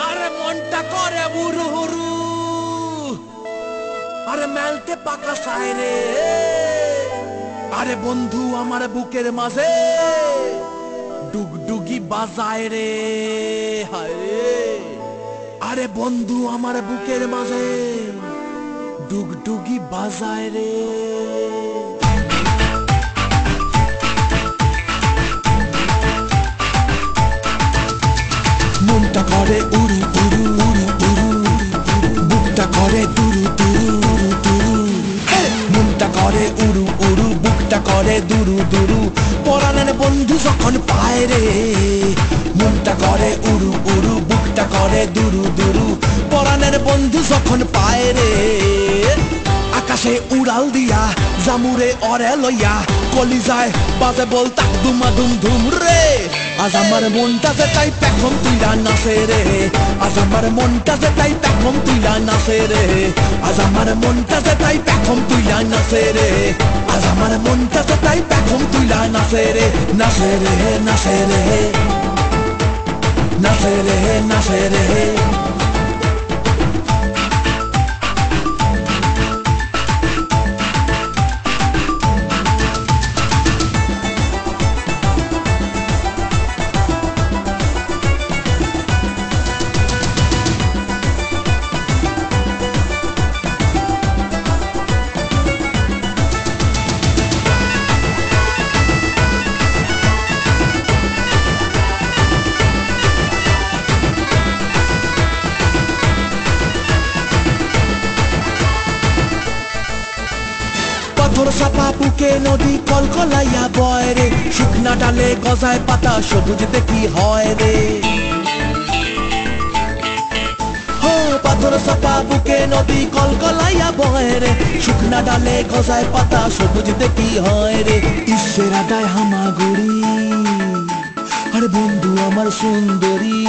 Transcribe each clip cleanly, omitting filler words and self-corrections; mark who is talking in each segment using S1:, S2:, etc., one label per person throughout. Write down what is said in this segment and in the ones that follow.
S1: আরে মনটা করে বুরু হুরু, আরে মেলতে পাকা সাইরে, আরে বন্ধু আমার বুকের মাঝে ডুগডুগি বাজায় রে হায়। আরে বন্ধু আমার বুকের মাঝে ডুগডুগি বাজায় রে। মনটা করে উড়ু উড়ু উড়ু উড়ু, বুকটা করে দুরু দুরু উড়ু দুরু। মনটা করে উড়ু উড়ু, বুকটা করে দুরু দুরু, পরাণের বন্ধু যখন পায় রে। মনটা করে উড়ু উড়ু, বুকটা করে দুরু দুরু, পরাণের বন্ধু যখন পায় রে। আকাশে উড়াল দিয়া জামুরে অরে লইয়া, কলিজায় বাজে বলতা দুমা দুম ধুম রে। আজ আমার মনটা যে তাই পেখম তুইলা নাচে রে, আজ আমার মনটা যে তাই পেখম তুইলা নাচে রে, আজ আমার মনটা যে তাই পেখম তুইলা নাচে রে, আজ আমার মনটা যে তাই পেখম তুইলা নাচে রে। নাচে রে নাচে রে নাচে রে নাচে রে। পাথর চাপা বুকে নদী কলকলাইয়া বয় রে, শুকনা ডালে গজায় পাতা সবুজ দেখি হয় রে। পাথর চাপা বুকে নদী কলকলাইয়া বয় রে, শুকনা ডালে গজায় পাতা সবুজ দেখি হয় রে। ঈশ্বর আদায় হামাগুড়ি, আরে বন্ধু আমার সুন্দরী,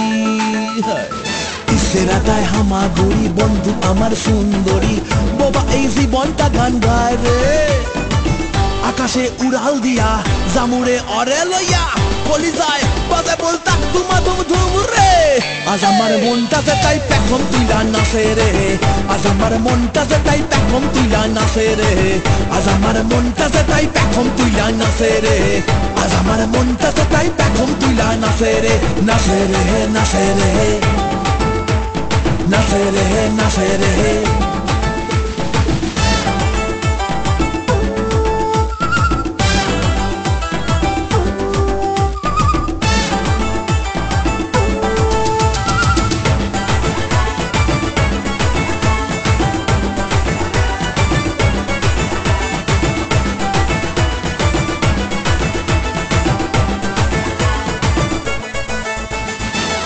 S1: সেরাটায় হামাগুড়ি বন্ধু আমার সুন্দরী, বাবা এই জীবনটা গান গায় রে। আকাশে উড়াল দিয়া জামুরে অরে লইয়া, কলিজায় বাজে বলতা দুমা দুম ধুম রে। আজ আমার মনটা যে তাই পেখম তুইলা নাচে রে, আজ আমার মনটা যে তাই পেখম তুইলা নাচে রে, আজ আমার মনটা যে তাই পেখম তুইলা নাচে রে, আজ আমার মনটা যে তাই পেখম তুইলা নাচে রে। নাচে রে নাচে রে নাচে রে নাচে রে।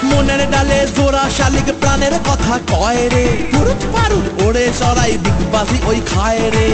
S1: মনের ডালে জোড়া শালিক প্রাণের কথা কয় রে, ফুরুত পারুত ওরে চড়াই দিগবাজি ওই খায় রে।